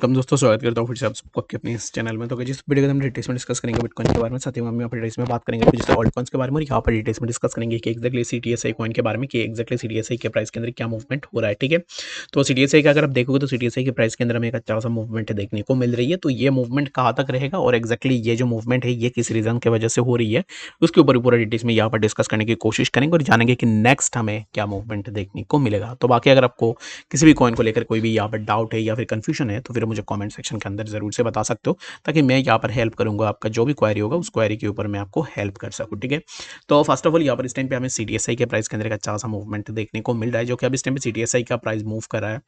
Welcome दोस्तों, स्वागत करता हूँ फिर से आप सबको आपके अपने इस चैनल में। तो जिस वीडियो के अंदर डिटेल्स में डिस्कस करेंगे बिटकॉइन के बारे में, साथ ही हम यहाँ पर डिटेल्स में बात करेंगे कुछ ऑल्ट कॉइन्स के बारे में, और यहाँ पर डिटेल्स में डिस्कस करेंगे कि एक्जैक्टली सीटीएसआई कॉइन के बारे में कि एक्जैक्टली सीटीएसआई के प्राइस के अंदर क्या मूवमेंट हो रहा है। ठीक है, तो सीटीएसआई का अगर आप देखोगे तो सीटीएसआई के प्राइस के अंदर हमें एक अच्छा सा मूवमेंट देखने को मिल रही है। तो ये मूवमेंट कहाँ तक रहेगा और एक्जैक्टली ये जो मूवमेंट है ये किस रीजन की वजह से हो रही है, उसके ऊपर पूरा डिटेल्स में यहाँ पर डिस्कस करने की कोशिश करेंगे और जानेंगे कि नेक्स्ट हमें क्या मूवमेंट देखने को मिलेगा। तो बाकी अगर आपको किसी भी कॉइन को लेकर कोई भी यहाँ पर डाउट है या फिर कंफ्यूजन है तो फिर मुझे कमेंट सेक्शन के अंदर जरूर से बता सकते हो, ताकि मैं यहाँ पर हेल्प करूंगा। आपका जो भी क्वेरी होगा उस क्वेरी के ऊपर मैं आपको हेल्प कर सकूँ। ठीक है, तो फर्स्ट ऑफ ऑल यहाँ पर इस टाइम पे हमें सीटीएसआई के प्राइस के अंदर एक अच्छा सा मूवमेंट देखने को मिल रहा है, जो कि अब इस टाइम पे सीटीएसआई का प्राइस मूव कर रहा है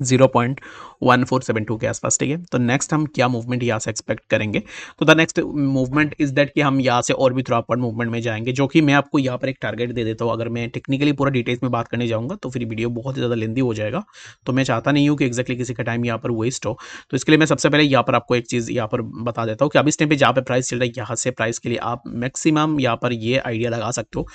0.1472 के आसपास। ठीक है, तो नेक्स्ट हम क्या मूवमेंट यहाँ से एक्सपेक्ट करेंगे। तो the next movement is that कि हम यहाँ से और भी थोड़ा अपवर्ड मूवमेंट में जाएंगे, जो कि मैं आपको यहाँ पर एक टारगेट दे देता हूँ। अगर मैं टेक्निकली पूरा डिटेल्स में बात करने जाऊँगा तो फिर वीडियो बहुत ही ज़्यादा लेंदी हो जाएगा, तो मैं चाहता नहीं हूँ कि एक्जैक्टली किसी का टाइम यहाँ पर वेस्ट हो। तो इसके लिए मैं सबसे पहले यहाँ पर आपको एक चीज़ यहाँ पर बता देता हूँ कि अभी इस टाइम पे जहाँ पे प्राइस चल रहा है, यहाँ से प्राइस के लिए आप मैक्सिमम यहाँ पर ये आइडिया लगा सकते हो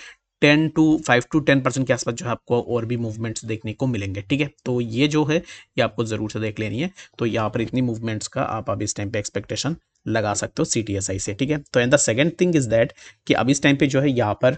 5 to 10% के आसपास जो है आपको और भी मूवमेंट्स देखने को मिलेंगे। ठीक है, तो ये जो है ये आपको जरूर से देख लेनी है। तो यहाँ पर इतनी मूवमेंट्स का आप अभी इस टाइम पे एक्सपेक्टेशन लगा सकते हो सीटीएसआई से। ठीक है, तो and the second thing is that कि अभी इस टाइम पे जो है यहाँ पर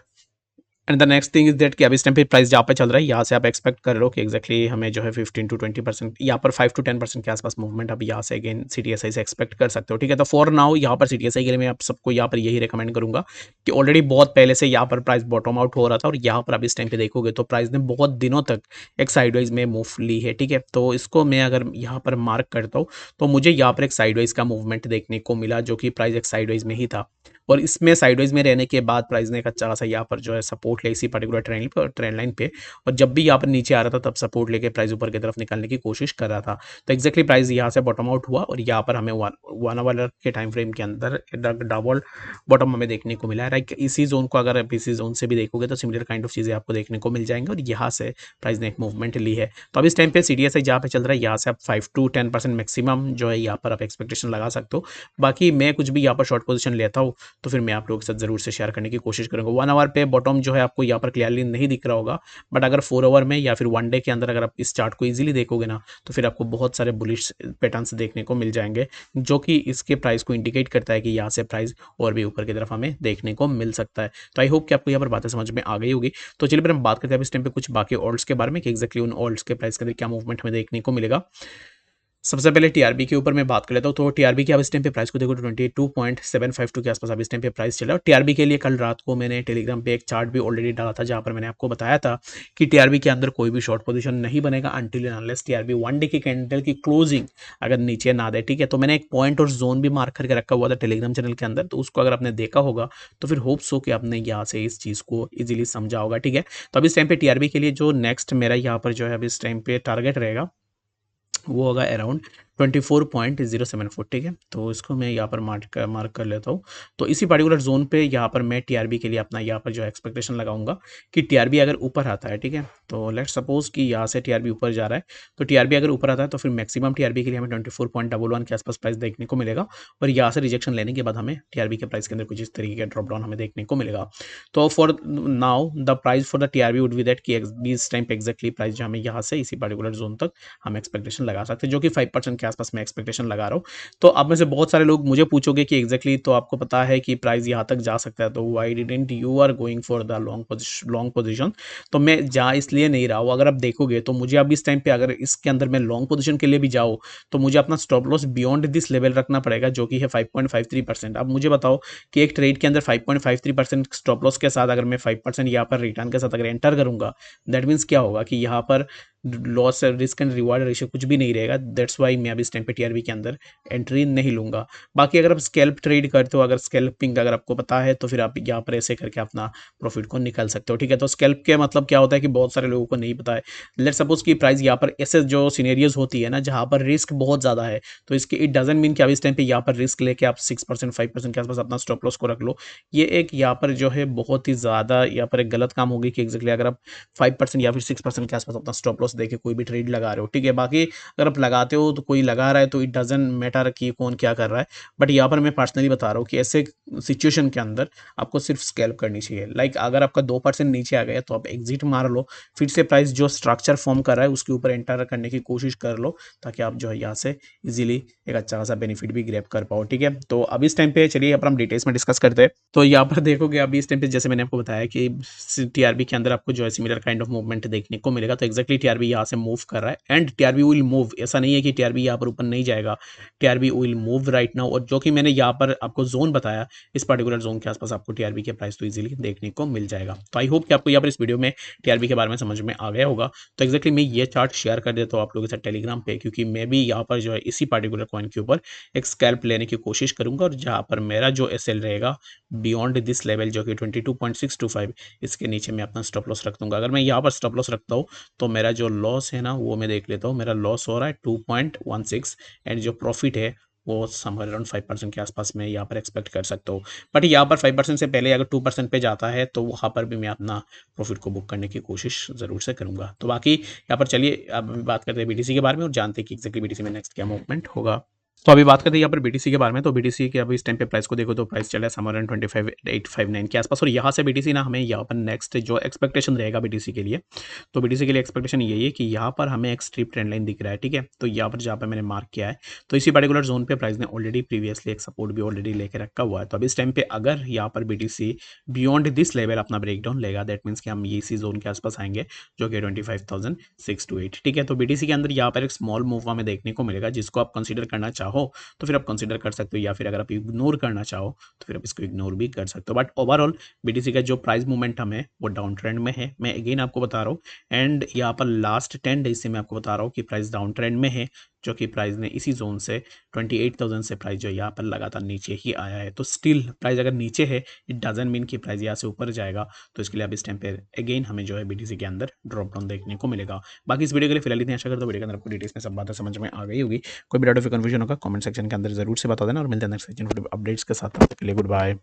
and the next thing is that कि अभी इस टाइम पे प्राइस जहाँ पे चल रहा है यहाँ से आप एक्सपेक्ट कर रहे हो कि एक्जैक्टली हमें जो है 15 to 20% यहाँ पर 5 to 10% के आसपास मूवमेंट अभी यहाँ से अगेन सीटीएसआई से एक्सपेक्ट कर सकते हो। ठीक है, तो फॉर नाउ यहाँ पर सीटीएसआई के लिए मैं आप सबको यहाँ पर यही रिकमेंड करूंगा कि ऑलरेडी बहुत पहले से यहाँ पर प्राइस बॉटम आउट हो रहा था, और यहाँ पर अभी इस टाइम पे देखोगे तो प्राइस ने बहुत दिनों तक एक साइडवाइज में मूव ली है। ठीक है, तो इसको मैं अगर यहाँ पर मार्क करता हूँ तो मुझे यहाँ पर एक साइडवाइज का मूवमेंट देखने को मिला, जो कि प्राइस एक साइडवाइज में ही था, और इसमें साइडवेज में रहने के बाद प्राइस ने एक अच्छा खासा यहाँ पर जो है सपोर्ट ले इसी पर्टिकुलर ट्रेंड लाइन पे, और जब भी यहाँ पर नीचे आ रहा था तब सपोर्ट लेके प्राइस ऊपर की तरफ निकलने की कोशिश कर रहा था। तो एक्जैक्टली प्राइस यहाँ से बॉटम आउट हुआ और यहाँ पर हमें वन आवर के टाइम फ्रेम के अंदर डबल बॉटम हमें देखने को मिला है। राइट, इसी जोन को अगर आप इसी जोन से भी देखोगे तो सिमिलर काइंड ऑफ चीज़ें आपको देखने को मिल जाएंगे, और यहाँ से प्राइस ने एक मूवमेंट ली है। तो अब इस टाइम पे सीडीएसआई जहाँ पे चल रहा है यहाँ से आप 5 to 10% मैक्सिमम जो है यहाँ पर आप एक्सपेक्टेशन लगा सकते हो। बाकी मैं कुछ भी यहाँ पर शॉर्ट पोजीशन लेता हूँ तो फिर मैं आप लोगों के साथ जरूर से शेयर करने की कोशिश करूंगा। 1 आवर पे बॉटम जो है आपको यहाँ पर क्लियरली नहीं दिख रहा होगा, बट अगर 4 आवर में या फिर 1 डे के अंदर अगर आप इस चार्ट को इजीली देखोगे ना तो फिर आपको बहुत सारे बुलिश पैटर्न्स देखने को मिल जाएंगे, जो कि इसके प्राइस को इंडिकेट करता है कि यहाँ से प्राइस और भी ऊपर की तरफ हमें देखने को मिल सकता है। तो आई होप कि आपको यहाँ पर बातें समझ में आ गई होगी। तो चलिए फिर हम बात करते हैं इस टाइम पे कुछ बाकी ऑल्ट्स के बारे में कि एक्जैक्टली उन ऑल्ट्स के प्राइस के अंदर क्या मूवमेंट हमें देखने को मिलेगा। सबसे पहले टीआरबी के ऊपर मैं बात कर लेता हूँ। तो टीआरबी के अब इस टाइम पे प्राइस को देखो 22.752 के आसपास अब इस टाइम पे प्राइस चला। और टीआरबी के लिए कल रात को मैंने टेलीग्राम पे एक चार्ट भी ऑलरेडी डाला था, जहां पर मैंने आपको बताया था कि टीआरबी के अंदर कोई भी शॉर्ट पोजीशन नहीं बनेगा until and unless TRB 1 day की कैंडल की क्लोजिंग अगर नीचे ना दे। ठीक है, तो मैंने एक पॉइंट और जोन भी मार्क करके रखा हुआ था टेलीग्राम चैनल के अंदर, तो उसको अगर आपने देखा होगा तो फिर होप्स हो कि आपने यहाँ से इस चीज़ को इजीली समझा होगा। ठीक है, तो अब इस टाइम पे टीआरबी के लिए जो नेक्स्ट मेरा यहाँ पर जो है अभी इस टाइम पे टारगेट रहेगा वो होगा अराउंड 24.074। ठीक है, तो इसको मैं यहाँ पर मार्क कर लेता हूँ। तो इसी पर्टिकुलर जोन पे यहाँ पर मैं टीआरबी के लिए अपना यहाँ पर जो एक्सपेक्टेशन लगाऊंगा कि टीआरबी अगर ऊपर आता है, ठीक है, तो लेट्स सपोज कि यहाँ से टीआरबी ऊपर जा रहा है, तो टीआरबी अगर ऊपर आता है तो फिर मैक्सिमम टीआरबी के लिए हमें 24.11 के आसपास प्राइस देखने को मिलेगा, और यहाँ से रिजेक्शन लेने के बाद हमें टीआरबी के प्राइस के अंदर कुछ इस तरीके का ड्रॉप डाउन हमें देखने को मिलेगा। तो for now the price for the TRB would be that कि इस टाइम पे एक्जैक्टली प्राइस जो हमें यहाँ से इसी पर्टिकुलर जोन तक हम एक्सपेक्टेशन लगा सकते हैं, जो कि 5% के आसपास मैं एक्सपेक्टेशन लगा रहा हूँ। तो आप में से बहुत सारे लोग मुझे पूछोगे कि एग्जैक्टली तो आपको पता है कि प्राइस यहाँ तक जा सकता है, तो why didn't you are going for the long position. तो मैं जा इसलिए नहीं रहा हूँ। अगर आप देखोगे तो मुझे अब इस टाइम पे अगर इसके अंदर मैं लॉन्ग पोजीशन के लिए भी जाऊँ तो मुझे अपना stop loss beyond this level रखना पड़ेगा, जो कि है 5.53%। अब मुझे बताओ कि एक ट्रेड के अंदर 5.53% स्टॉप लॉस के साथ अगर मैं 5% यहाँ पर रिटर्न के साथ अगर एंटर करूंगा, दैट मीन्स क्या होगा कि यहाँ पर loss risk and reward ratio कुछ भी नहीं रहेगा। दैट्स वाई मैं अभी इस टाइम पे टीआरबी के अंदर एंट्री नहीं लूंगा। बाकी अगर आप स्कैल्प ट्रेड करते हो, अगर स्कैल्पिंग अगर आपको पता है तो फिर आप यहाँ पर ऐसे करके अपना प्रॉफिट को निकल सकते हो। ठीक है, तो स्कैल्प के मतलब क्या होता है कि बहुत सारे लोगों को नहीं पता है। लेट सपोज की प्राइस यहाँ पर ऐसे जो सीनेरियोज होती है ना जहाँ पर रिस्क बहुत ज़्यादा है, तो इसके इट डजंट मीन कि अब इस टाइम पे यहाँ पर रिस्क लेके आप 6% 5% के आसपास अपना स्टॉप लॉस को रख लो। ये एक यहाँ पर जो है बहुत ही ज़्यादा यहाँ पर एक गलत काम होगी कि एक्जैक्टली अगर आप 5% या फिर 6% के आसपास अपना स्टॉप लॉस लॉस देके कोई भी ट्रेड लगा रहे हो, ठीक है। बाकी अगर आप लगाते हो तो कोई लगा रहा है तो इट डजंट मैटर कि कौन क्या कर रहा है, बट यहाँ पर मैं पर्सनली बता रहा हूँ कि ऐसे सिचुएशन के अंदर आपको सिर्फ स्कैल्प करनी चाहिए। लाइक अगर आपका 2% नीचे आ गया तो आप एग्जिट मार लो, फिर से प्राइस जो स्ट्रक्चर फॉर्म कर रहा है उसके ऊपर एंटर करने की कोशिश कर लो, ताकि आप जो है यहाँ से इजीली एक अच्छा खासा बेनिफिट भी ग्रैब कर पाओ, ठीक है। तो अभी इस टाइम पे चलिए यहाँ पर हम डिटेल्स में डिस्कस करते हैं। तो यहाँ पर देखोगे अभी इस टाइम पे जैसे मैंने आपको बताया कि टीआरबी के अंदर आपको जो है सिमिलर काइंड ऑफ मूवमेंट देखने को मिलेगा। तो एक्जैक्टली टीआरबी यहाँ से मूव कर रहा है एंड टीआरबी विल मूव, ऐसा नहीं है कि टीआरबी यहाँ पर ऊपर नहीं जाएगा, TRB will move right now. और जो कि मैंने यहाँ पर आपको जोन बताया, इस पर्टिकुलर जोन के आसपास आपको टीआरबी के प्राइस तो इजीली देखने को मिल जाएगा। तो आई होप कि आपको यहाँ पर इस वीडियो में टीआरबी के बारे में समझ में आ गया होगा। तो एक्जैक्टली मैं ये चार्ट शेयर कर देता हूँ आप लोगों के साथ टेलीग्राम पे, क्योंकि मैं भी यहाँ पर जो है इसी पर्टिकुलर कॉइन के ऊपर एक स्कैल्प लेने की कोशिश करूंगा, और जहाँ पर मेरा जो एसएल रहेगा बियॉन्ड दिस लेवल जो कि 22.625, इसके नीचे मैं अपना स्टॉप लॉस रख दूंगा। अगर मैं यहाँ पर स्टॉप लॉस रखता हूँ तो मेरा जो लॉस है ना वो मैं देख लेता हूँ, मेरा लॉस हो रहा है 2.16 एंड जो प्रॉफिट है वो समवेयर अराउंड 5% के आसपास मैं यहाँ पर एक्सपेक्ट कर सकता हूँ। बट यहाँ पर 5% से पहले अगर 2% पे जाता है तो वहाँ पर भी मैं अपना प्रॉफिट को बुक करने की कोशिश ज़रूर से करूँगा। तो बाकी यहाँ पर चलिए अब बात करते हैं बीटीसी के बारे में और जानते हैं कि एक्जैक्टली बीटीसी में नेक्स्ट क्या मूवमेंट होगा। तो अभी बात करते हैं यहाँ पर बीटीसी के बारे में। तो बीटीसी के अभी इस टाइम पे प्राइस को देखो तो प्राइस चला है समर 25,859 के आसपास, और यहाँ से बीटीसी ना हमें यहाँ पर नेक्स्ट जो एक्सपेक्टेशन रहेगा बीटीसी के लिए, तो बीटीसी के लिए एक्सपेक्टेशन यही है कि यहाँ पर हमें एक स्ट्रिप ट्रेंड लाइन दिख रहा है, ठीक है। तो यहाँ पर जहाँ पर मैंने मार्क किया है तो इसी पर्टिकुलर जोन पे प्राइस ने ऑलरेडी प्रीवियसली एक सपोर्ट भी ऑलरेडी लेके रखा हुआ है। तो अभी इस टाइम पे अगर यहाँ पर बीटीसी बियॉन्ड दिस लेवल अपना ब्रेकडाउन लेगा, दैट मीन्स कि हम इसी जोन के आसपास आएंगे जो कि 25,628, ठीक है। तो बीटीसी के अंदर यहाँ पर एक स्मॉल मूव हमें देखने को मिलेगा, जिसको आप कंसिडर करना चाहो तो फिर आप कंसिडर कर सकते हो, या फिर अगर आप इग्नोर करना चाहो तो फिर आप इसको इग्नोर भी कर सकते हो। बट ओवरऑल बीटीसी का जो प्राइस मोमेंटम है वो डाउन ट्रेंड में है, मैं अगेन आपको बता रहा हूँ। एंड यहाँ पर लास्ट 10 डेज से मैं आपको बता रहा हूँ कि प्राइस डाउन ट्रेंड में है, जो कि प्राइस ने इसी जोन से 28,000 से प्राइस जो यहाँ पर लगातार नीचे ही आया है। तो स्टिल प्राइस अगर नीचे है इट डजंट मीन कि प्राइस यहाँ से ऊपर जाएगा। तो इसके लिए अब इस टाइम पे अगेन हमें जो है बीटीसी के अंदर ड्रॉप डाउन देखने को मिलेगा। बाकी इस वीडियो के लिए फिलहाल इतनी आशा करता हूँ वीडियो के अंदर आपको डिटेल्स में सब बातें समझ में आ गई होगी। कोई भी डाउट या कंफ्यूजन होगा कमेंट सेक्शन के अंदर जरूर से बता देना, और मिलते हैं नेक्स्ट सेक्शन अपडेट्स के साथ। तब तक के लिए गुड बाय।